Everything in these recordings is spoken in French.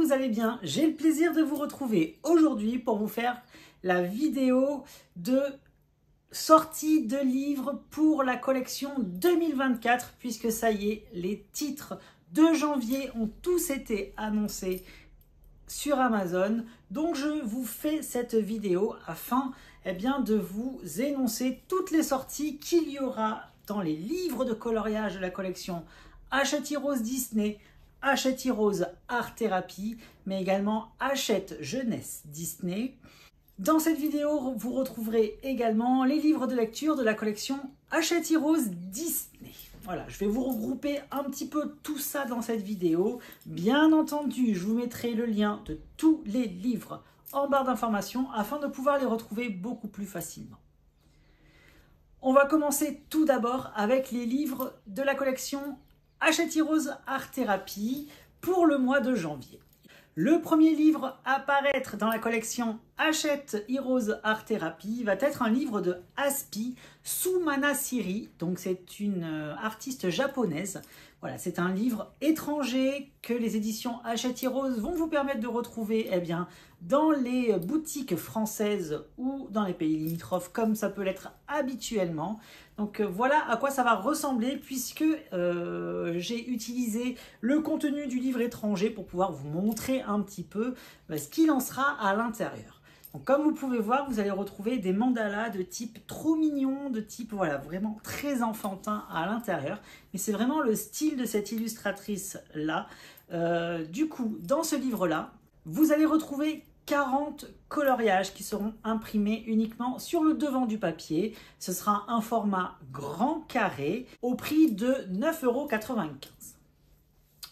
vous allez bien? J'ai le plaisir de vous retrouver aujourd'hui pour vous faire la vidéo de sortie de livres pour la collection 2024 puisque ça y est, les titres de janvier ont tous été annoncés sur Amazon. Donc je vous fais cette vidéo afin de vous énoncer toutes les sorties qu'il y aura dans les livres de coloriage de la collection Hachette Heroes Disney, Hachette Heroes Art Therapy, mais également Hachette Jeunesse Disney. Dans cette vidéo, vous retrouverez également les livres de lecture de la collection Hachette Heroes Disney. Voilà, je vais vous regrouper un petit peu tout ça dans cette vidéo. Bien entendu, je vous mettrai le lien de tous les livres en barre d'informations afin de pouvoir les retrouver beaucoup plus facilement. On va commencer tout d'abord avec les livres de la collection Hachette Heroes Art Therapy pour le mois de janvier. Le premier livre à apparaître dans la collection Hachette Heroes Art Therapy va être un livre de Aspi Sumana Siri. Donc c'est une artiste japonaise. Voilà, c'est un livre étranger que les éditions Hachette Heroes vont vous permettre de retrouver dans les boutiques françaises ou dans les pays limitrophes comme ça peut l'être habituellement. Donc voilà à quoi ça va ressembler puisque j'ai utilisé le contenu du livre étranger pour pouvoir vous montrer un petit peu ce qu'il en sera à l'intérieur. Donc, comme vous pouvez voir, vous allez retrouver des mandalas de type trop mignon, de type voilà vraiment très enfantin à l'intérieur. Mais c'est vraiment le style de cette illustratrice-là. Du coup, dans ce livre-là, vous allez retrouver 40 coloriages qui seront imprimés uniquement sur le devant du papier. Ce sera un format grand carré au prix de 9,95 €.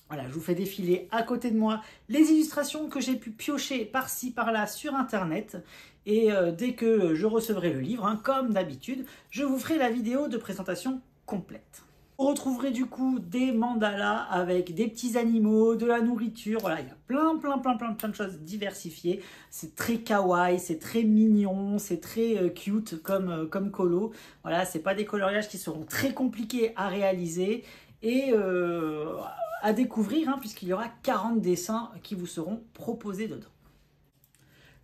Voilà, je vous fais défiler à côté de moi les illustrations que j'ai pu piocher par-ci par-là sur internet. Et dès que je recevrai le livre, comme d'habitude, je vous ferai la vidéo de présentation complète. Vous retrouverez du coup des mandalas avec des petits animaux, de la nourriture. Voilà, il y a plein de choses diversifiées. C'est très kawaii, c'est très mignon, c'est très cute comme colo. Voilà, c'est pas des coloriages qui seront très compliqués à réaliser et à découvrir puisqu'il y aura 40 dessins qui vous seront proposés dedans.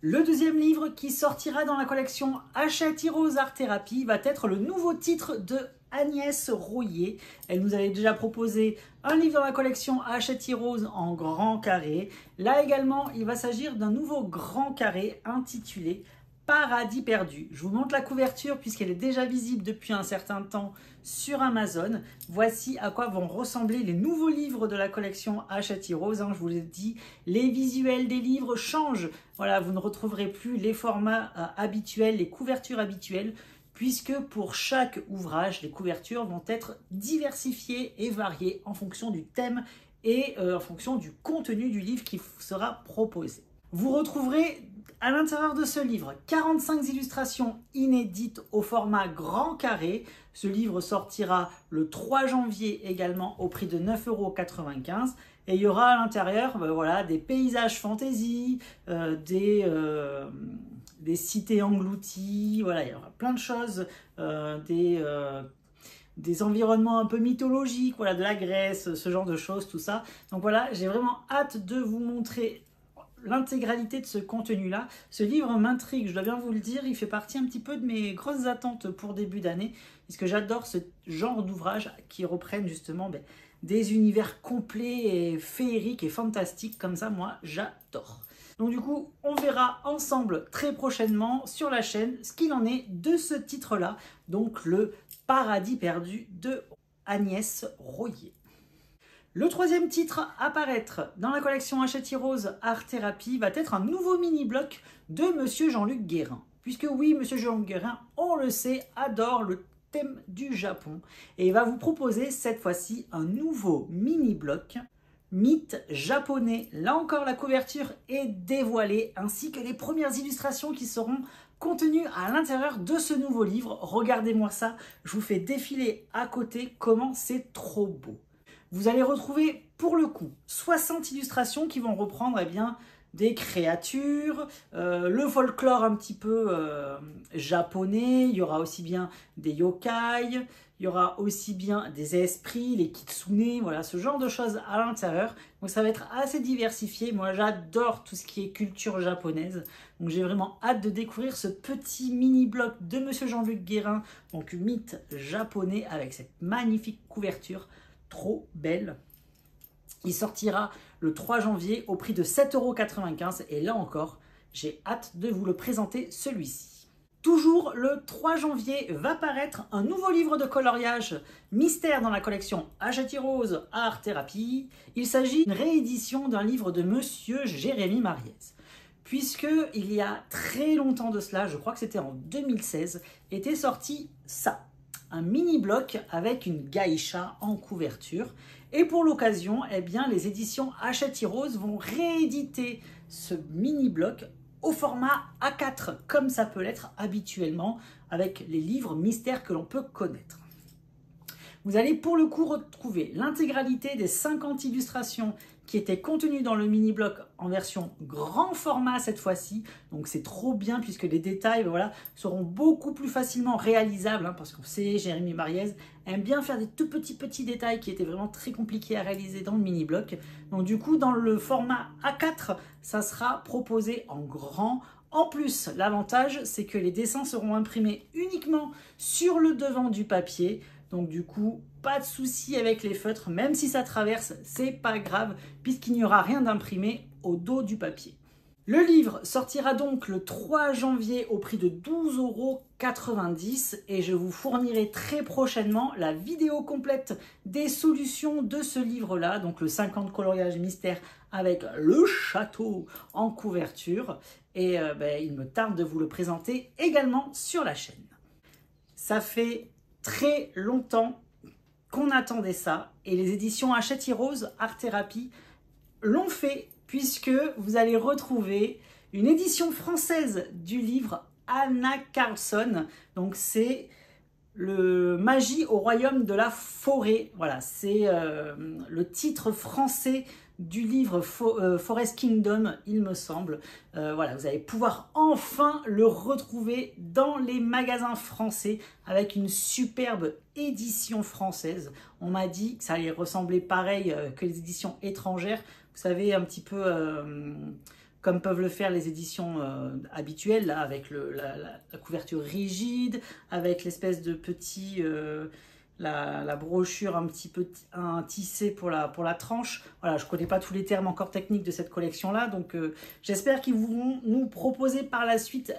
Le deuxième livre qui sortira dans la collection Hachette Heroes Art Therapy va être le nouveau titre de Agnès Royer. Elle nous avait déjà proposé un livre dans la collection Hachette Heroes en grand carré. Là également, il va s'agir d'un nouveau grand carré intitulé Paradis perdu. Je vous montre la couverture puisqu'elle est déjà visible depuis un certain temps sur Amazon. Voici à quoi vont ressembler les nouveaux livres de la collection Hachette Heroes. Je vous l'ai dit, les visuels des livres changent. Voilà, vous ne retrouverez plus les formats habituels, les couvertures habituelles, puisque pour chaque ouvrage, les couvertures vont être diversifiées et variées en fonction du thème et en fonction du contenu du livre qui sera proposé. Vous retrouverez à l'intérieur de ce livre 45 illustrations inédites au format grand carré. Ce livre sortira le 3 janvier également au prix de 9,95 €. Et il y aura à l'intérieur des paysages fantasy, des cités englouties, voilà, il y aura plein de choses, des environnements un peu mythologiques, voilà, de la Grèce, ce genre de choses, tout ça. Donc voilà, j'ai vraiment hâte de vous montrer l'intégralité de ce contenu-là. Ce livre m'intrigue, je dois bien vous le dire, il fait partie un petit peu de mes grosses attentes pour début d'année, puisque j'adore ce genre d'ouvrage qui reprennent justement des univers complets et féeriques et fantastiques, comme ça, moi, j'adore. Donc du coup, on verra ensemble très prochainement sur la chaîne ce qu'il en est de ce titre-là, donc le Paradis perdu de Agnès Royer. Le troisième titre à apparaître dans la collection Hachette Heroes Art Therapy va être un nouveau mini-bloc de Monsieur Jean-Luc Guérin. Puisque oui, Monsieur Jean-Luc Guérin, on le sait, adore le thème du Japon. Et il va vous proposer cette fois-ci un nouveau mini-bloc, mythe japonais. Là encore, la couverture est dévoilée, ainsi que les premières illustrations qui seront contenues à l'intérieur de ce nouveau livre. Regardez-moi ça, je vous fais défiler à côté comment c'est trop beau. Vous allez retrouver pour le coup 60 illustrations qui vont reprendre des créatures, le folklore un petit peu japonais, il y aura aussi bien des yokai, il y aura aussi bien des esprits, les kitsune, voilà, ce genre de choses à l'intérieur. Donc ça va être assez diversifié. Moi j'adore tout ce qui est culture japonaise. Donc j'ai vraiment hâte de découvrir ce petit mini-bloc de Monsieur Jean-Luc Guérin, donc mythe japonais avec cette magnifique couverture, trop belle. Il sortira le 3 janvier au prix de 7,95 € et là encore, j'ai hâte de vous le présenter celui-ci. Toujours le 3 janvier va paraître un nouveau livre de coloriage mystère dans la collection Hachette Heroes Art Thérapie. Il s'agit d'une réédition d'un livre de Monsieur Jérémy Mariez. Puisque il y a très longtemps de cela, je crois que c'était en 2016, était sorti ça. Un mini-bloc avec une geisha en couverture. Et pour l'occasion, eh bien, les éditions Hachette Heroes vont rééditer ce mini-bloc au format A4, comme ça peut l'être habituellement avec les livres mystères que l'on peut connaître. Vous allez pour le coup retrouver l'intégralité des 50 illustrations qui étaient contenues dans le mini-bloc en version grand format cette fois-ci. Donc c'est trop bien puisque les détails voilà, seront beaucoup plus facilement réalisables parce qu'on sait, Jérémy Mariez aime bien faire des tout petits détails qui étaient vraiment très compliqués à réaliser dans le mini-bloc. Donc du coup, dans le format A4, ça sera proposé en grand. En plus, l'avantage, c'est que les dessins seront imprimés uniquement sur le devant du papier. Donc du coup, pas de souci avec les feutres, même si ça traverse, c'est pas grave, puisqu'il n'y aura rien d'imprimé au dos du papier. Le livre sortira donc le 3 janvier au prix de 12,90 € et je vous fournirai très prochainement la vidéo complète des solutions de ce livre-là, donc le 50 coloriage mystère avec le château en couverture. Et il me tarde de vous le présenter également sur la chaîne. Ça fait très longtemps qu'on attendait ça et les éditions Hachette Heroes Art Thérapie l'ont fait puisque vous allez retrouver une édition française du livre Anna Carlson. Donc c'est le Magie au royaume de la forêt. Voilà, c'est le titre français du livre Forest Kingdom, il me semble. Voilà, vous allez pouvoir enfin le retrouver dans les magasins français avec une superbe édition française. On m'a dit que ça allait ressembler pareil que les éditions étrangères. Vous savez, un petit peu comme peuvent le faire les éditions habituelles, là, avec la couverture rigide, avec l'espèce de petit... la brochure un petit peu tissée pour la tranche. Voilà, je ne connais pas tous les termes encore techniques de cette collection-là, donc j'espère qu'ils vont nous proposer par la suite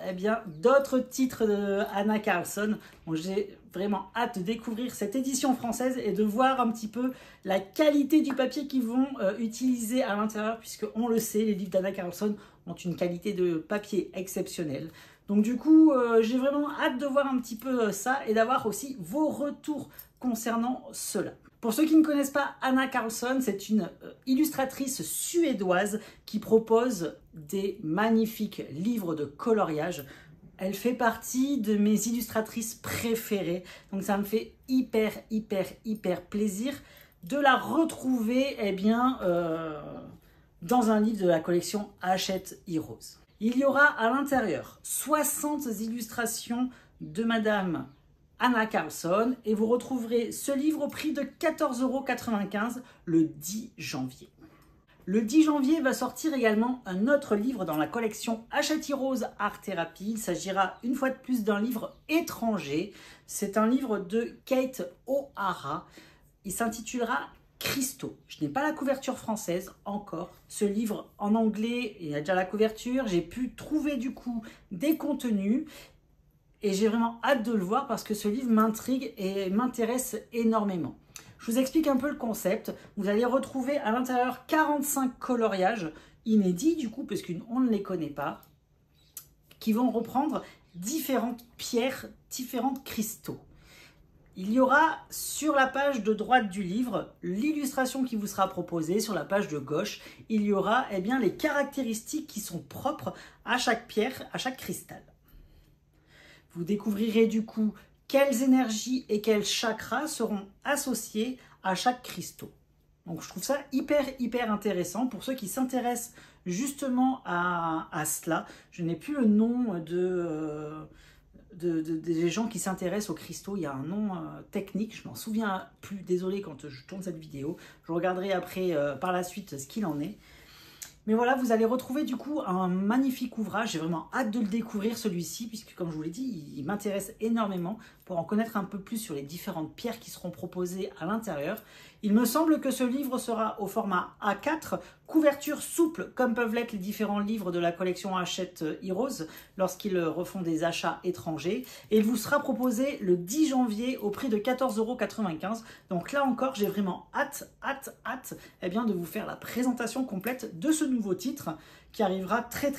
d'autres titres de Anna Carlson. Bon, j'ai vraiment hâte de découvrir cette édition française et de voir un petit peu la qualité du papier qu'ils vont utiliser à l'intérieur, puisque on le sait, les livres d'Anna Carlson ont une qualité de papier exceptionnelle. Donc du coup, j'ai vraiment hâte de voir un petit peu ça et d'avoir aussi vos retours concernant cela. Pour ceux qui ne connaissent pas Anna Carlson, c'est une illustratrice suédoise qui propose des magnifiques livres de coloriage. Elle fait partie de mes illustratrices préférées, donc ça me fait hyper plaisir de la retrouver dans un livre de la collection Hachette Heroes. Il y aura à l'intérieur 60 illustrations de Madame Anna Carlson et vous retrouverez ce livre au prix de 14,95 € le 10 janvier. Le 10 janvier va sortir également un autre livre dans la collection Hachette Heroes Art Thérapie. Il s'agira une fois de plus d'un livre étranger. C'est un livre de Kate O'Hara. Il s'intitulera Cristaux. Je n'ai pas la couverture française encore. Ce livre en anglais, il y a déjà la couverture. J'ai pu trouver du coup des contenus et j'ai vraiment hâte de le voir parce que ce livre m'intrigue et m'intéresse énormément. Je vous explique un peu le concept. Vous allez retrouver à l'intérieur 45 coloriages inédits du coup, parce qu'on ne les connaît pas, qui vont reprendre différentes pierres, différents cristaux. Il y aura sur la page de droite du livre l'illustration qui vous sera proposée. Sur la page de gauche, il y aura les caractéristiques qui sont propres à chaque pierre, à chaque cristal. Vous découvrirez du coup quelles énergies et quels chakras seront associés à chaque cristaux. Donc je trouve ça hyper intéressant pour ceux qui s'intéressent justement à cela. Je n'ai plus le nom des gens qui s'intéressent aux cristaux. Il y a un nom technique, je m'en souviens plus, désolé quand je tourne cette vidéo. Je regarderai après par la suite ce qu'il en est. Mais voilà, vous allez retrouver du coup un magnifique ouvrage. J'ai vraiment hâte de le découvrir celui-ci, puisque comme je vous l'ai dit, il m'intéresse énormément pour en connaître un peu plus sur les différentes pierres qui seront proposées à l'intérieur. Il me semble que ce livre sera au format A4, couverture souple, comme peuvent l'être les différents livres de la collection Hachette Heroes lorsqu'ils refont des achats étrangers. Et il vous sera proposé le 10 janvier au prix de 14,95 €. Donc là encore, j'ai vraiment hâte eh bien, de vous faire la présentation complète de ce nouveau titre qui arrivera très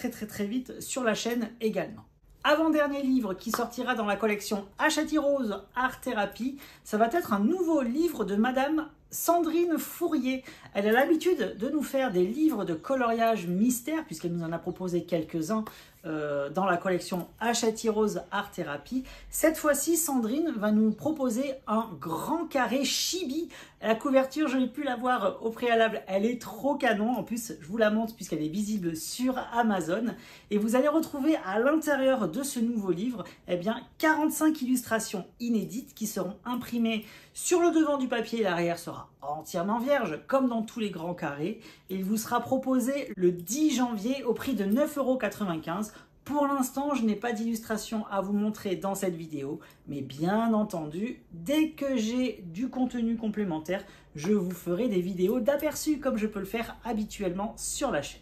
vite sur la chaîne également. Avant-dernier livre qui sortira dans la collection Hachette Heroes Art Thérapie, ça va être un nouveau livre de Madame Sandrine Fourier. Elle a l'habitude de nous faire des livres de coloriage mystère, puisqu'elle nous en a proposé quelques-uns dans la collection Hachette Heroes Art Thérapie. Cette fois-ci, Sandrine va nous proposer un grand carré chibi. La couverture, je n'ai pu la voir au préalable, elle est trop canon. En plus, je vous la montre puisqu'elle est visible sur Amazon. Et vous allez retrouver à l'intérieur de ce nouveau livre, eh bien, 45 illustrations inédites qui seront imprimées sur le devant du papier. L'arrière sera entièrement vierge, comme dans tous les grands carrés. Et il vous sera proposé le 10 janvier au prix de 9,95 €. Pour l'instant, je n'ai pas d'illustration à vous montrer dans cette vidéo, mais bien entendu, dès que j'ai du contenu complémentaire, je vous ferai des vidéos d'aperçu comme je peux le faire habituellement sur la chaîne.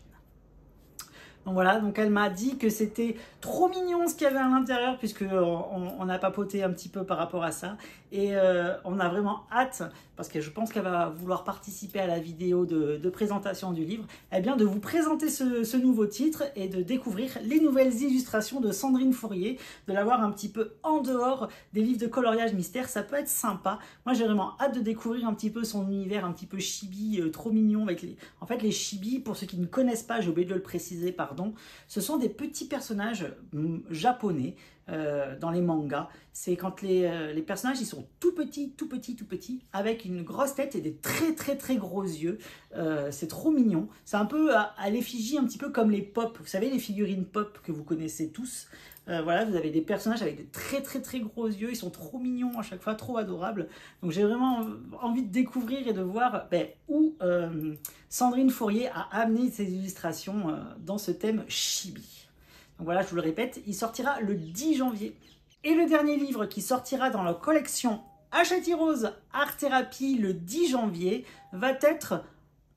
Donc voilà, donc elle m'a dit que c'était trop mignon ce qu'il y avait à l'intérieur, puisque on a papoté un petit peu par rapport à ça. Et on a vraiment hâte, parce que je pense qu'elle va vouloir participer à la vidéo de présentation du livre, eh bien de vous présenter ce nouveau titre et de découvrir les nouvelles illustrations de Sandrine Fourier, de l'avoir un petit peu en dehors des livres de coloriage mystère. Ça peut être sympa. Moi j'ai vraiment hâte de découvrir un petit peu son univers un petit peu chibi, trop mignon. Avec en fait les chibis, pour ceux qui ne connaissent pas, j'ai oublié de le préciser, pardon, ce sont des petits personnages japonais dans les mangas. C'est quand les personnages ils sont tout petits, avec une grosse tête et des très gros yeux. C'est trop mignon. C'est un peu à l'effigie, un petit peu comme les pop. Vous savez, les figurines pop que vous connaissez tous. Voilà, vous avez des personnages avec de très gros yeux. Ils sont trop mignons à chaque fois, trop adorables. Donc j'ai vraiment envie de découvrir et de voir où Sandrine Fourier a amené ses illustrations dans ce thème chibi. Donc voilà, je vous le répète, il sortira le 10 janvier. Et le dernier livre qui sortira dans la collection Hachette Heroes Art Thérapie le 10 janvier va être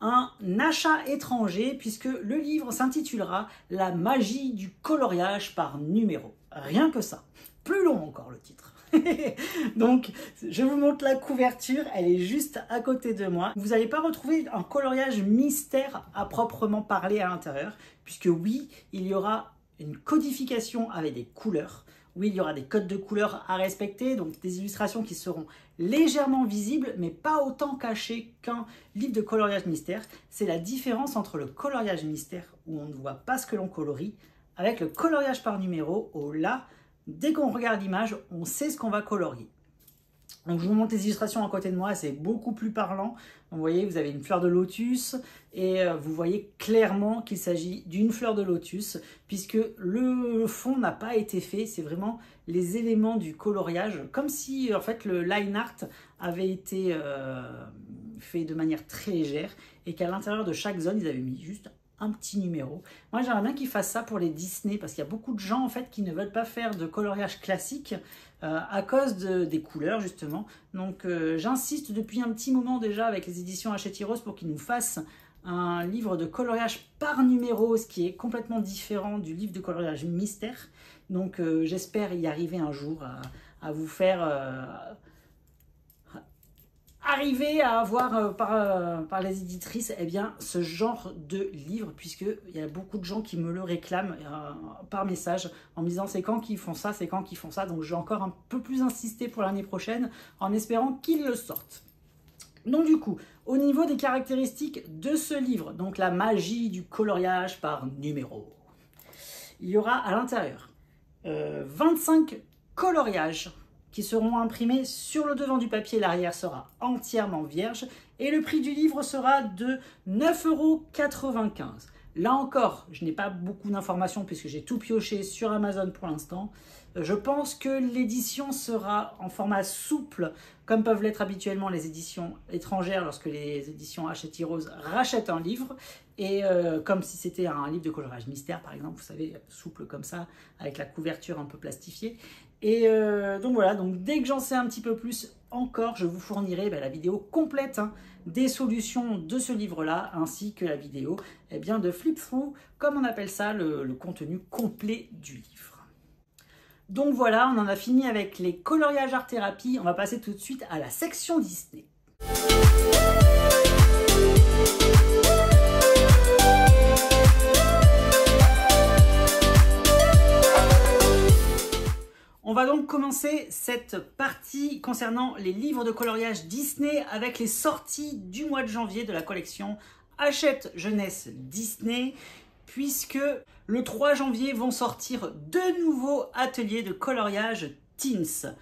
un achat étranger, puisque le livre s'intitulera La magie du coloriage par numéro. Rien que ça. Plus long encore le titre. Donc, je vous montre la couverture, elle est juste à côté de moi. Vous n'allez pas retrouver un coloriage mystère à proprement parler à l'intérieur, puisque oui, il y aura une codification avec des couleurs. Oui, il y aura des codes de couleurs à respecter, donc des illustrations qui seront légèrement visibles, mais pas autant cachées qu'un livre de coloriage mystère. C'est la différence entre le coloriage mystère, où on ne voit pas ce que l'on colorie, avec le coloriage par numéro, où là, dès qu'on regarde l'image, on sait ce qu'on va colorier. Donc je vous montre les illustrations à côté de moi, c'est beaucoup plus parlant. Donc, vous voyez, vous avez une fleur de lotus et vous voyez clairement qu'il s'agit d'une fleur de lotus, puisque le fond n'a pas été fait, c'est vraiment les éléments du coloriage, comme si en fait le line art avait été fait de manière très légère et qu'à l'intérieur de chaque zone, ils avaient mis juste un petit numéro. Moi j'aimerais bien qu'ils fassent ça pour les Disney, parce qu'il y a beaucoup de gens en fait qui ne veulent pas faire de coloriage classique à cause des couleurs justement. Donc j'insiste depuis un petit moment déjà avec les éditions Hachette Heroes pour qu'ils nous fassent un livre de coloriage par numéro, ce qui est complètement différent du livre de coloriage mystère. Donc j'espère y arriver un jour à vous faire arriver à avoir par les éditrices ce genre de livre, puisqu'il y a beaucoup de gens qui me le réclament par message en me disant c'est quand qu'ils font ça, c'est quand qu'ils font ça. Donc je vais encore un peu plus insister pour l'année prochaine en espérant qu'ils le sortent. Donc du coup, au niveau des caractéristiques de ce livre, donc la magie du coloriage par numéro, il y aura à l'intérieur 25 coloriages qui seront imprimés sur le devant du papier. L'arrière sera entièrement vierge et le prix du livre sera de 9,95 €. Là encore, je n'ai pas beaucoup d'informations puisque j'ai tout pioché sur Amazon pour l'instant. Je pense que l'édition sera en format souple, comme peuvent l'être habituellement les éditions étrangères lorsque les éditions Hachette Heroes rachètent un livre. Et comme si c'était un livre de coloriage mystère, par exemple, vous savez, souple comme ça, avec la couverture un peu plastifiée. Et donc voilà, donc dès que j'en sais un petit peu plus encore, je vous fournirai la vidéo complète des solutions de ce livre-là, ainsi que la vidéo de flip-through, comme on appelle ça, le contenu complet du livre. Donc voilà, on en a fini avec les coloriages art thérapie. On va passer tout de suite à la section Disney. On va donc commencer cette partie concernant les livres de coloriage Disney avec les sorties du mois de janvier de la collection Hachette Jeunesse Disney, puisque le 3 janvier vont sortir deux nouveaux ateliers de coloriage Teens.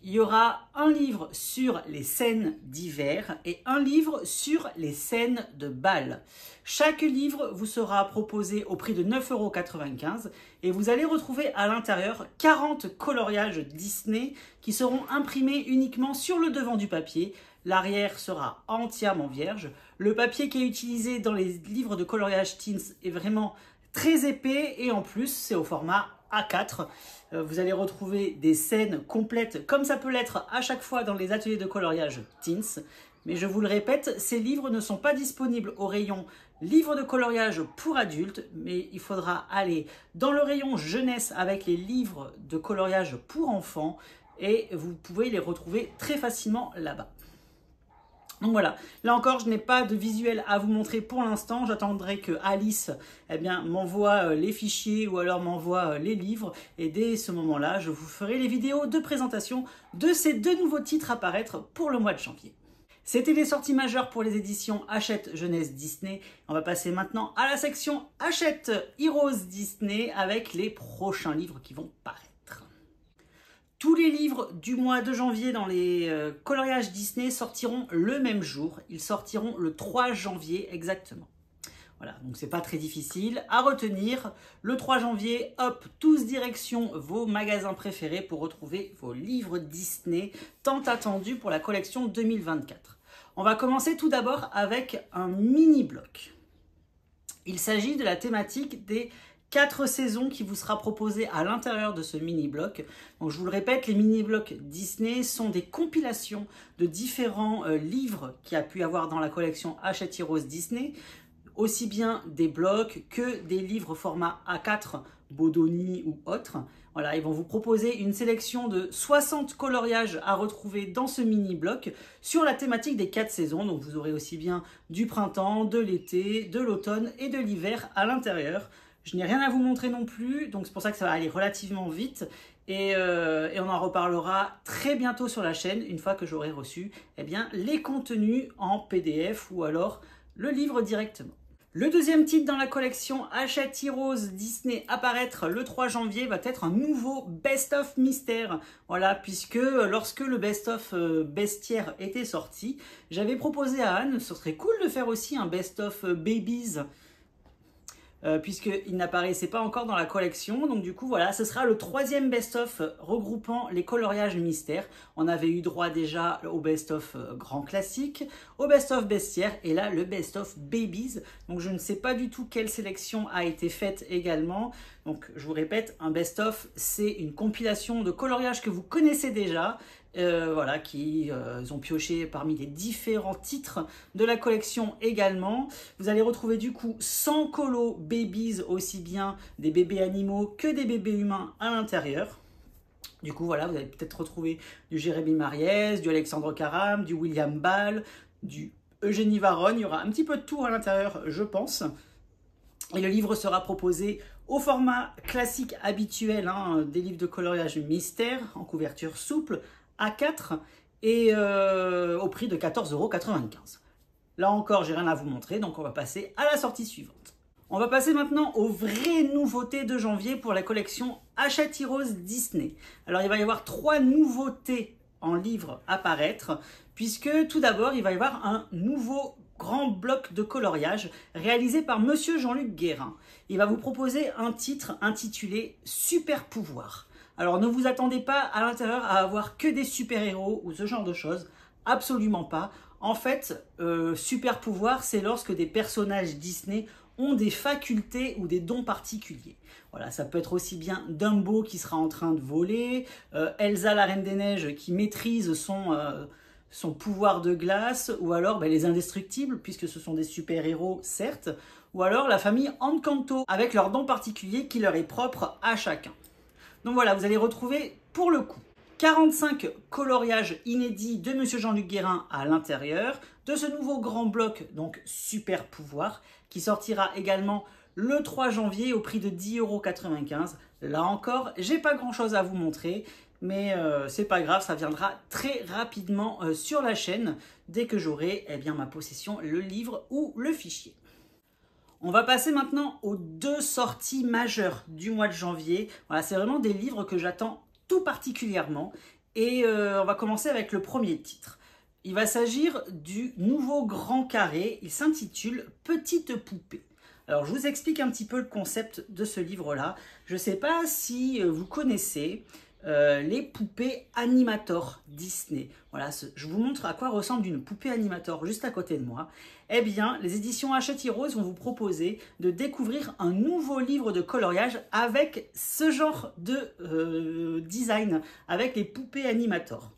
Il y aura un livre sur les scènes d'hiver et un livre sur les scènes de bal. Chaque livre vous sera proposé au prix de 9,95 € et vous allez retrouver à l'intérieur 40 coloriages Disney qui seront imprimés uniquement sur le devant du papier. L'arrière sera entièrement vierge. Le papier qui est utilisé dans les livres de coloriage Teens est vraiment très épais et en plus c'est au format A4. Vous allez retrouver des scènes complètes comme ça peut l'être à chaque fois dans les ateliers de coloriage Teens. Mais je vous le répète, ces livres ne sont pas disponibles au rayon livres de coloriage pour adultes, mais il faudra aller dans le rayon jeunesse avec les livres de coloriage pour enfants et vous pouvez les retrouver très facilement là-bas. Donc voilà, là encore, je n'ai pas de visuel à vous montrer pour l'instant. J'attendrai que Alice m'envoie les fichiers ou alors m'envoie les livres. Et dès ce moment-là, je vous ferai les vidéos de présentation de ces deux nouveaux titres à paraître pour le mois de janvier. C'était les sorties majeures pour les éditions Hachette Jeunesse Disney. On va passer maintenant à la section Hachette Heroes Disney avec les prochains livres qui vont paraître. Tous les livres du mois de janvier dans les coloriages Disney sortiront le même jour. Ils sortiront le 3 janvier exactement. Voilà, donc c'est pas très difficile à retenir. Le 3 janvier, hop, tous direction vos magasins préférés pour retrouver vos livres Disney tant attendus pour la collection 2024. On va commencer tout d'abord avec un mini-bloc. Il s'agit de la thématique des 4 saisons qui vous sera proposée à l'intérieur de ce mini-bloc. Donc je vous le répète, les mini-blocs Disney sont des compilations de différents livres qu'il y a pu avoir dans la collection Hachette Heroes Disney, aussi bien des blocs que des livres format A4, Bodoni ou autres. Voilà, ils vont vous proposer une sélection de 60 coloriages à retrouver dans ce mini-bloc sur la thématique des 4 saisons. Donc vous aurez aussi bien du printemps, de l'été, de l'automne et de l'hiver à l'intérieur. Je n'ai rien à vous montrer non plus, donc c'est pour ça que ça va aller relativement vite. Et on en reparlera très bientôt sur la chaîne, une fois que j'aurai reçu les contenus en PDF ou alors le livre directement. Le deuxième titre dans la collection Hachette Heroes Disney à paraître le 3 janvier va être un nouveau best-of mystère. Voilà, puisque lorsque le best-of bestiaire était sorti, j'avais proposé à Anne, ce serait cool de faire aussi un best-of babies, puisqu'il n'apparaissait pas encore dans la collection. Donc du coup, voilà, ce sera le 3e best-of regroupant les coloriages mystères. On avait eu droit déjà au best-of grand classique, au best-of bestiaire et là, le best-of babies. Donc je ne sais pas du tout quelle sélection a été faite également. Donc je vous répète, un best-of, c'est une compilation de coloriages que vous connaissez déjà. Voilà, qui ont pioché parmi les différents titres de la collection également. Vous allez retrouver du coup 100 colos babies, aussi bien des bébés animaux que des bébés humains à l'intérieur. Du coup, voilà, vous allez peut-être retrouver du Jérémy Mariès, du Alexandre Caram, du William Ball, du Eugénie Varonne. Il y aura un petit peu de tout à l'intérieur, je pense. Et le livre sera proposé au format classique habituel des livres de coloriage mystère en couverture souple, A4 et au prix de 14,95 €. Là encore, j'ai rien à vous montrer, donc on va passer à la sortie suivante. On va passer maintenant aux vraies nouveautés de janvier pour la collection Hachette Heroes Disney. Alors il va y avoir 3 nouveautés en livre à paraître, puisque tout d'abord il va y avoir un nouveau grand bloc de coloriage réalisé par Monsieur Jean-Luc Guérin. Il va vous proposer un titre intitulé Super Pouvoir. Alors ne vous attendez pas à l'intérieur à avoir que des super-héros ou ce genre de choses, absolument pas. En fait, super pouvoir, c'est lorsque des personnages Disney ont des facultés ou des dons particuliers. Voilà, ça peut être aussi bien Dumbo qui sera en train de voler, Elsa la Reine des Neiges qui maîtrise son pouvoir de glace, ou alors les Indestructibles, puisque ce sont des super-héros, certes, ou alors la famille Encanto, avec leurs dons particuliers qui leur est propre à chacun. Donc voilà, vous allez retrouver pour le coup 45 coloriages inédits de Monsieur Jean-Luc Guérin à l'intérieur de ce nouveau grand bloc, donc Super Pouvoir, qui sortira également le 3 janvier au prix de 10,95 €. Là encore, j'ai pas grand chose à vous montrer, mais c'est pas grave, ça viendra très rapidement sur la chaîne dès que j'aurai ma possession, le livre ou le fichier. On va passer maintenant aux 2 sorties majeures du mois de janvier. Voilà, c'est vraiment des livres que j'attends tout particulièrement. Et on va commencer avec le premier titre. Il va s'agir du nouveau grand carré. Il s'intitule Petite poupée. Alors, je vous explique un petit peu le concept de ce livre-là. Je ne sais pas si vous connaissez les poupées Animator Disney. Voilà, je vous montre à quoi ressemble une poupée Animator juste à côté de moi. Eh bien, les éditions Hachette Heroes vont vous proposer de découvrir un nouveau livre de coloriage avec ce genre de design, avec les poupées Animator.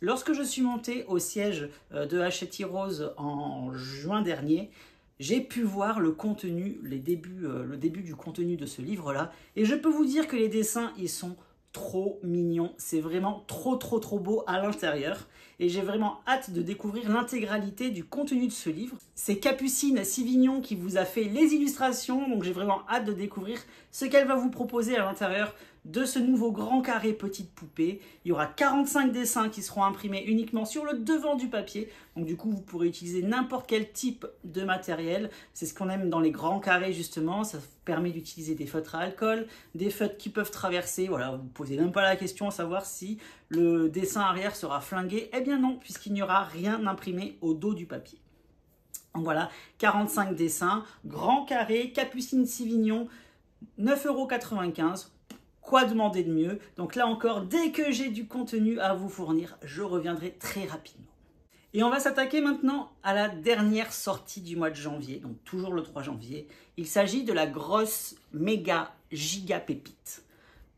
Lorsque je suis montée au siège de Hachette Heroes en juin dernier, j'ai pu voir le contenu, le début du contenu de ce livre-là, et je peux vous dire que les dessins, ils sont trop mignon, c'est vraiment trop beau à l'intérieur et j'ai vraiment hâte de découvrir l'intégralité du contenu de ce livre. C'est Capucine Sivignon qui vous a fait les illustrations, donc j'ai vraiment hâte de découvrir ce qu'elle va vous proposer à l'intérieur de ce nouveau grand carré petite poupée. Il y aura 45 dessins qui seront imprimés uniquement sur le devant du papier. Donc du coup, vous pourrez utiliser n'importe quel type de matériel. C'est ce qu'on aime dans les grands carrés justement. Ça permet d'utiliser des feutres à alcool, des feutres qui peuvent traverser. Voilà, vous ne posez même pas la question à savoir si le dessin arrière sera flingué. Eh bien non, puisqu'il n'y aura rien imprimé au dos du papier. Donc voilà, 45 dessins, grand carré, Capucine Sivignon, 9,95 €. Quoi demander de mieux? Donc là encore, dès que j'ai du contenu à vous fournir, je reviendrai très rapidement. Et on va s'attaquer maintenant à la dernière sortie du mois de janvier, donc toujours le 3 janvier. Il s'agit de la grosse méga giga pépite.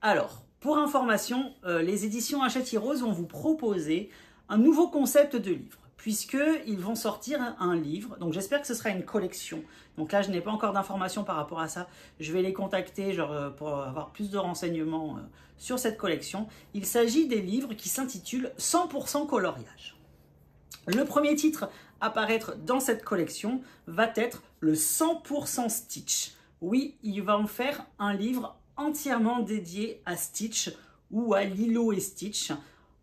Alors, pour information, les éditions Hachette Heroes vont vous proposer un nouveau concept de livre, puisqu'ils vont sortir un livre. Donc j'espère que ce sera une collection. Donc là, je n'ai pas encore d'informations par rapport à ça. Je vais les contacter pour avoir plus de renseignements sur cette collection. Il s'agit des livres qui s'intitulent 100% coloriage. Le premier titre à apparaître dans cette collection va être le 100% Stitch. Oui, ils vont faire un livre entièrement dédié à Stitch ou à Lilo et Stitch,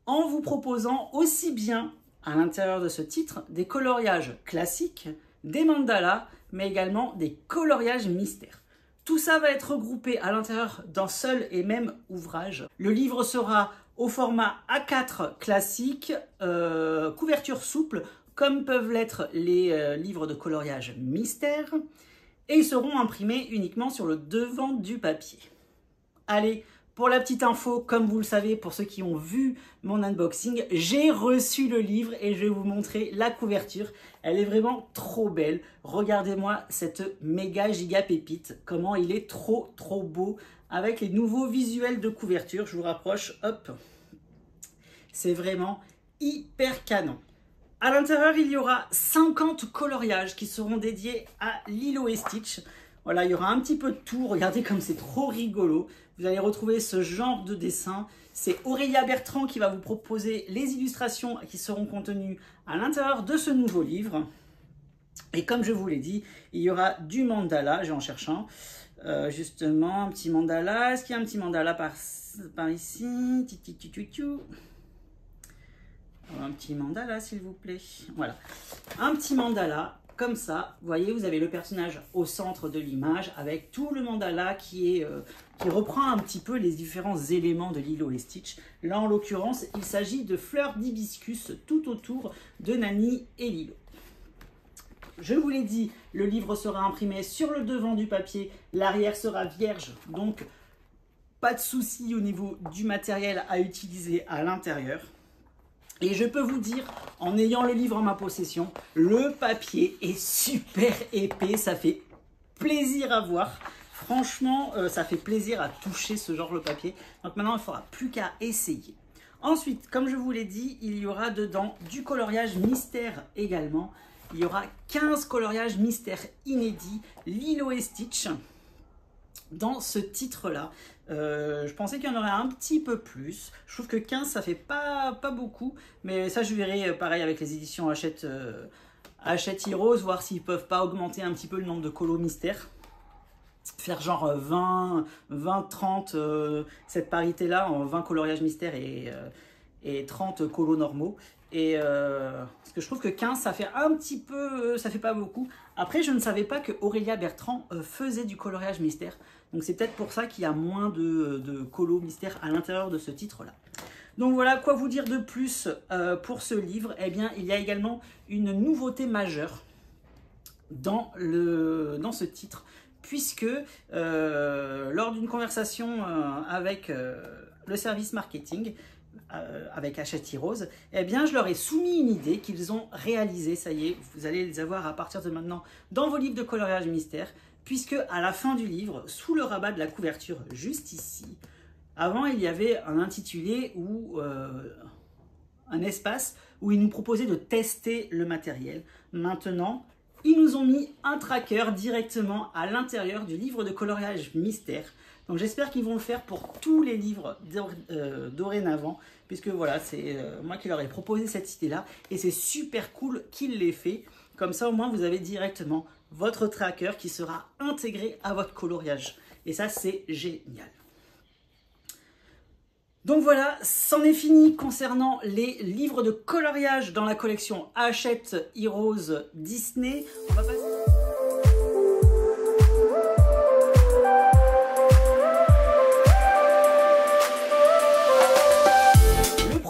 en vous proposant aussi bien à l'intérieur de ce titre des coloriages classiques, des mandalas, mais également des coloriages mystères. Tout ça va être regroupé à l'intérieur d'un seul et même ouvrage. Le livre sera au format A4 classique, couverture souple, comme peuvent l'être les livres de coloriage mystère, et ils seront imprimés uniquement sur le devant du papier. Allez, pour la petite info, comme vous le savez, pour ceux qui ont vu mon unboxing, j'ai reçu le livre et je vais vous montrer la couverture. Elle est vraiment trop belle. Regardez-moi cette méga giga pépite, comment il est trop beau avec les nouveaux visuels de couverture. Je vous rapproche, hop. C'est vraiment hyper canon. À l'intérieur, il y aura 50 coloriages qui seront dédiés à Lilo et Stitch. Voilà, il y aura un petit peu de tout. Regardez comme c'est trop rigolo. Vous allez retrouver ce genre de dessin. C'est Aurélia Bertrand qui va vous proposer les illustrations qui seront contenues à l'intérieur de ce nouveau livre. Et comme je vous l'ai dit, il y aura du mandala. Je vais en chercher un. Justement, un petit mandala. Est-ce qu'il y a un petit mandala par ici? Un petit mandala, s'il vous plaît. Voilà. Un petit mandala comme ça. Vous voyez, vous avez le personnage au centre de l'image avec tout le mandala qui reprend un petit peu les différents éléments de Lilo et Stitch. Là, en l'occurrence, il s'agit de fleurs d'hibiscus tout autour de Nani et Lilo. Je vous l'ai dit, le livre sera imprimé sur le devant du papier, l'arrière sera vierge, donc pas de souci au niveau du matériel à utiliser à l'intérieur. Et je peux vous dire, en ayant le livre en ma possession, le papier est super épais, ça fait plaisir à voir. Franchement, ça fait plaisir à toucher ce genre de papier. Donc maintenant, il ne faudra plus qu'à essayer. Ensuite, comme je vous l'ai dit, il y aura dedans du coloriage mystère également. Il y aura 15 coloriages mystères inédits, Lilo et Stitch, dans ce titre-là. Je pensais qu'il y en aurait un petit peu plus. Je trouve que 15, ça fait pas beaucoup. Mais ça, je verrai pareil avec les éditions Hachette Heroes, voir s'ils peuvent pas augmenter un petit peu le nombre de colos mystères. Faire genre 20, 30, cette parité-là, en 20 coloriages mystères et 30 colos normaux. Parce que je trouve que 15, ça fait un petit peu, ça fait pas beaucoup. Après, je ne savais pas que Aurélia Bertrand faisait du coloriage mystère. Donc c'est peut-être pour ça qu'il y a moins de colos mystères à l'intérieur de ce titre-là. Donc voilà, quoi vous dire de plus pour ce livre? Eh bien, il y a également une nouveauté majeure dans ce titre, puisque lors d'une conversation avec le service marketing, avec Hachette Heroes, eh bien, je leur ai soumis une idée qu'ils ont réalisée. Ça y est, vous allez les avoir à partir de maintenant dans vos livres de coloriage mystère, puisque à la fin du livre, sous le rabat de la couverture, juste ici, avant il y avait un intitulé ou un espace où ils nous proposaient de tester le matériel. Maintenant, ils nous ont mis un tracker directement à l'intérieur du livre de coloriage mystère. Donc j'espère qu'ils vont le faire pour tous les livres dorénavant, puisque voilà, c'est moi qui leur ai proposé cette idée-là, et c'est super cool qu'ils l'aient fait. Comme ça, au moins, vous avez directement votre tracker qui sera intégré à votre coloriage. Et ça, c'est génial. Donc voilà, c'en est fini concernant les livres de coloriage dans la collection Hachette Heroes Disney. On va passer...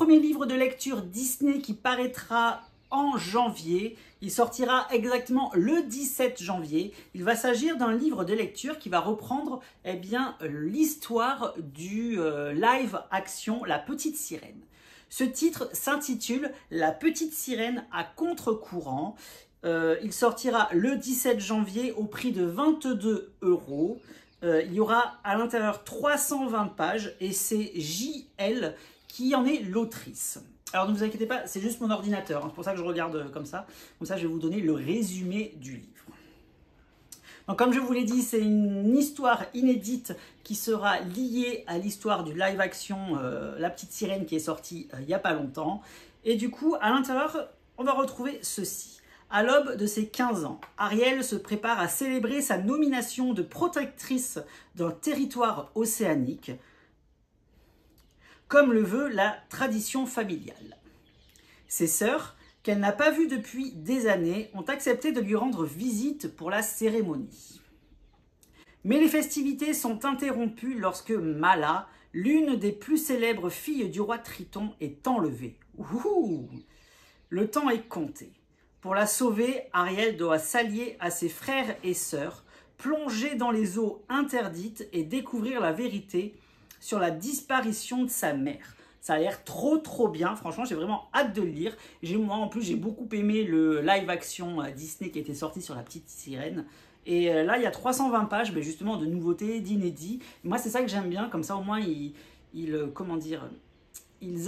livre de lecture Disney qui paraîtra en janvier. Il sortira exactement le 17 janvier. Il va s'agir d'un livre de lecture qui va reprendre l'histoire du live action La Petite Sirène. Ce titre s'intitule La Petite Sirène à contre-courant. Il sortira le 17 janvier au prix de 22 €. Il y aura à l'intérieur 320 pages et c'est JL qui en est l'autrice. Alors ne vous inquiétez pas, c'est juste mon ordinateur, hein, c'est pour ça que je regarde comme ça. Comme ça, je vais vous donner le résumé du livre. Donc comme je vous l'ai dit, c'est une histoire inédite qui sera liée à l'histoire du live action La Petite Sirène qui est sortie il n'y a pas longtemps. Et du coup, à l'intérieur, on va retrouver ceci. À l'aube de ses 15 ans, Ariel se prépare à célébrer sa nomination de protectrice d'un territoire océanique, comme le veut la tradition familiale. Ses sœurs, qu'elle n'a pas vues depuis des années, ont accepté de lui rendre visite pour la cérémonie. Mais les festivités sont interrompues lorsque Mala, l'une des plus célèbres filles du roi Triton, est enlevée. Ouh! Le temps est compté. Pour la sauver, Ariel doit s'allier à ses frères et sœurs, plonger dans les eaux interdites et découvrir la vérité sur la disparition de sa mère. Ça a l'air trop bien, franchement j'ai vraiment hâte de le lire. Moi en plus j'ai beaucoup aimé le live action Disney qui était sorti sur La Petite Sirène. Et là il y a 320 pages mais justement de nouveautés, d'inédits. Moi c'est ça que j'aime bien, comme ça au moins ils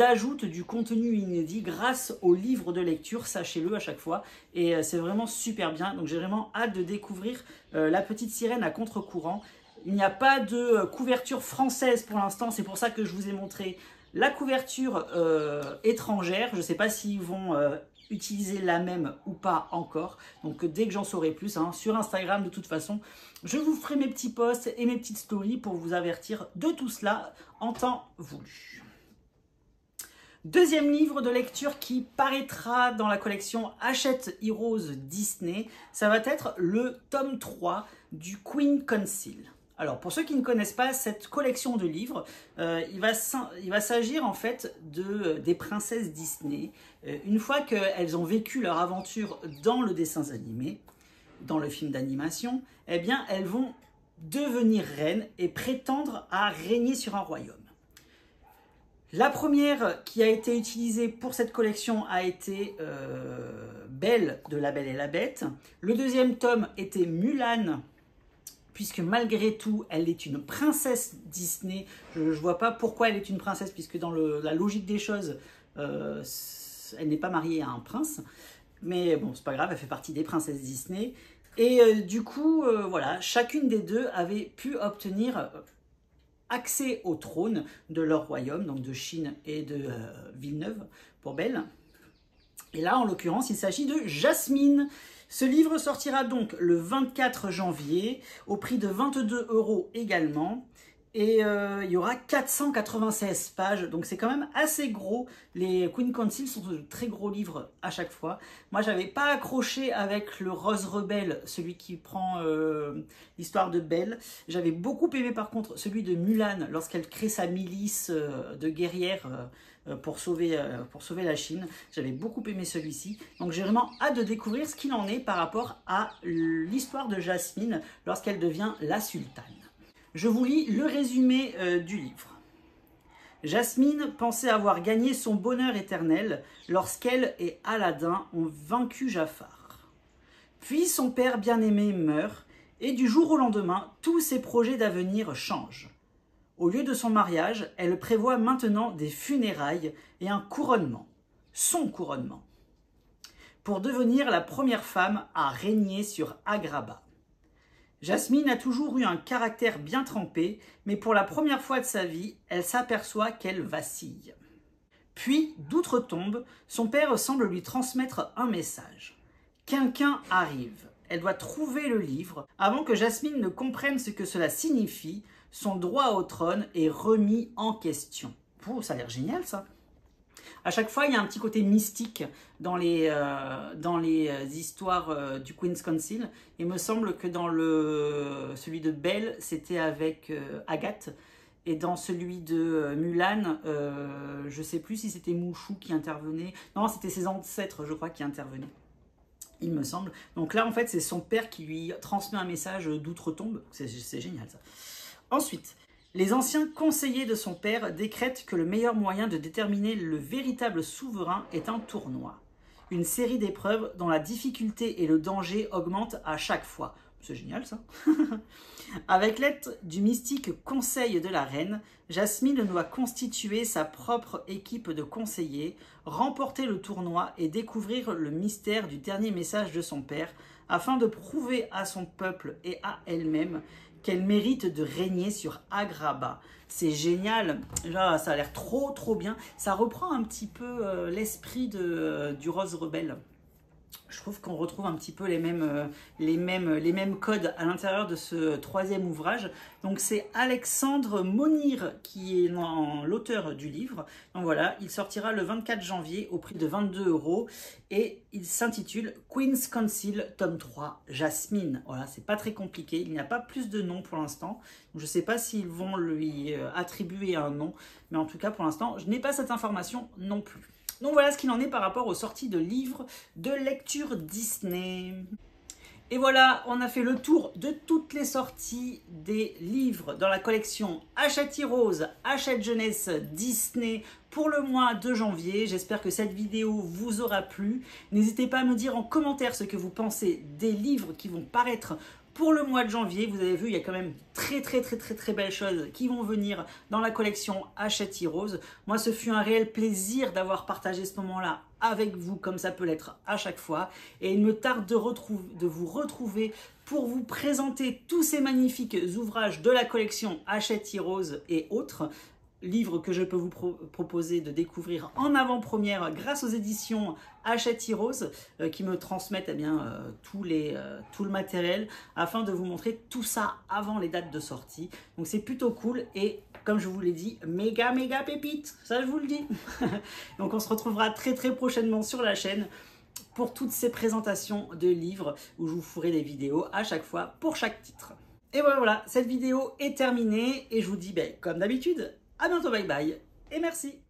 ajoutent du contenu inédit grâce aux livres de lecture, sachez-le à chaque fois. Et c'est vraiment super bien, donc j'ai vraiment hâte de découvrir La Petite Sirène à contre-courant. Il n'y a pas de couverture française pour l'instant, c'est pour ça que je vous ai montré la couverture étrangère. Je ne sais pas s'ils vont utiliser la même ou pas encore. Donc dès que j'en saurai plus, hein, sur Instagram de toute façon, je vous ferai mes petits posts et mes petites stories pour vous avertir de tout cela en temps voulu. Deuxième livre de lecture qui paraîtra dans la collection Hachette Heroes Disney, ça va être le tome 3 du Queen Council. Alors, pour ceux qui ne connaissent pas cette collection de livres, il va s'agir en fait des princesses Disney. Une fois qu'elles ont vécu leur aventure dans le dessin animé, dans le film d'animation, eh bien, elles vont devenir reines et prétendre à régner sur un royaume. La première qui a été utilisée pour cette collection a été Belle de La Belle et la Bête. Le deuxième tome était Mulan, puisque malgré tout, elle est une princesse Disney. Je ne vois pas pourquoi elle est une princesse, puisque dans la logique des choses, elle n'est pas mariée à un prince. Mais bon, c'est pas grave, elle fait partie des princesses Disney. Et du coup, voilà, chacune des deux avait pu obtenir accès au trône de leur royaume, donc de Chine et de Villeneuve pour Belle. Et là, en l'occurrence, il s'agit de Jasmine. Ce livre sortira donc le 24 janvier au prix de 22 € également. Et il y aura 496 pages, donc c'est quand même assez gros. Les Queen Council sont de très gros livres à chaque fois. Moi, j'avais pas accroché avec le Rose Rebelle, celui qui prend l'histoire de Belle. J'avais beaucoup aimé par contre celui de Mulan, lorsqu'elle crée sa milice de guerrières pour sauver la Chine. J'avais beaucoup aimé celui-ci. Donc j'ai vraiment hâte de découvrir ce qu'il en est par rapport à l'histoire de Jasmine lorsqu'elle devient la sultane. Je vous lis le résumé du livre. Jasmine pensait avoir gagné son bonheur éternel lorsqu'elle et Aladdin ont vaincu Jafar. Puis son père bien-aimé meurt et du jour au lendemain, tous ses projets d'avenir changent. Au lieu de son mariage, elle prévoit maintenant des funérailles et un couronnement, son couronnement, pour devenir la première femme à régner sur Agrabah. Jasmine a toujours eu un caractère bien trempé, mais pour la première fois de sa vie, elle s'aperçoit qu'elle vacille. Puis, d'outre-tombe, son père semble lui transmettre un message. Quelqu'un arrive. Elle doit trouver le livre avant que Jasmine ne comprenne ce que cela signifie. Son droit au trône est remis en question. Oh, ça a l'air génial ça. À chaque fois, il y a un petit côté mystique dans les histoires du Queen's Council. Il me semble que dans celui de Belle, c'était avec Agathe. Et dans celui de Mulan, je ne sais plus si c'était Mouchou qui intervenait. Non, c'était ses ancêtres, je crois, qui intervenaient. Il me semble. Donc là, en fait, c'est son père qui lui transmet un message d'outre-tombe. C'est génial, ça. Ensuite, les anciens conseillers de son père décrètent que le meilleur moyen de déterminer le véritable souverain est un tournoi. Une série d'épreuves dont la difficulté et le danger augmentent à chaque fois. C'est génial ça. Avec l'aide du mystique conseil de la reine, Jasmine doit constituer sa propre équipe de conseillers, remporter le tournoi et découvrir le mystère du dernier message de son père afin de prouver à son peuple et à elle-même qu'elle mérite de régner sur Agrabah. C'est génial, là, ça a l'air trop bien. Ça reprend un petit peu l'esprit du Rose Rebelle. Je trouve qu'on retrouve un petit peu les mêmes codes à l'intérieur de ce troisième ouvrage. Donc c'est Alexandre Monir qui est l'auteur du livre. Donc voilà, il sortira le 24 janvier au prix de 22 € et il s'intitule Queen's Council, tome 3, Jasmine. Voilà, c'est pas très compliqué, il n'y a pas plus de noms pour l'instant. Je ne sais pas s'ils vont lui attribuer un nom, mais en tout cas pour l'instant, je n'ai pas cette information non plus. Donc voilà ce qu'il en est par rapport aux sorties de livres de lecture Disney. Et voilà, on a fait le tour de toutes les sorties des livres dans la collection Hachette Heroes, Hachette Jeunesse Disney pour le mois de janvier. J'espère que cette vidéo vous aura plu. N'hésitez pas à me dire en commentaire ce que vous pensez des livres qui vont paraître pour le mois de janvier. Vous avez vu, il y a quand même très belles choses qui vont venir dans la collection Hachette Heroes. Moi, ce fut un réel plaisir d'avoir partagé ce moment-là avec vous, comme ça peut l'être à chaque fois. Et il me tarde de vous retrouver pour vous présenter tous ces magnifiques ouvrages de la collection Hachette Heroes et autres livre que je peux vous proposer de découvrir en avant-première grâce aux éditions Hachette Heroes qui me transmettent tout le matériel afin de vous montrer tout ça avant les dates de sortie. Donc c'est plutôt cool et comme je vous l'ai dit, méga pépite, ça je vous le dis. Donc on se retrouvera très prochainement sur la chaîne pour toutes ces présentations de livres où je vous ferai des vidéos à chaque fois pour chaque titre. Et voilà, cette vidéo est terminée et je vous dis comme d'habitude, à bientôt, bye bye et merci.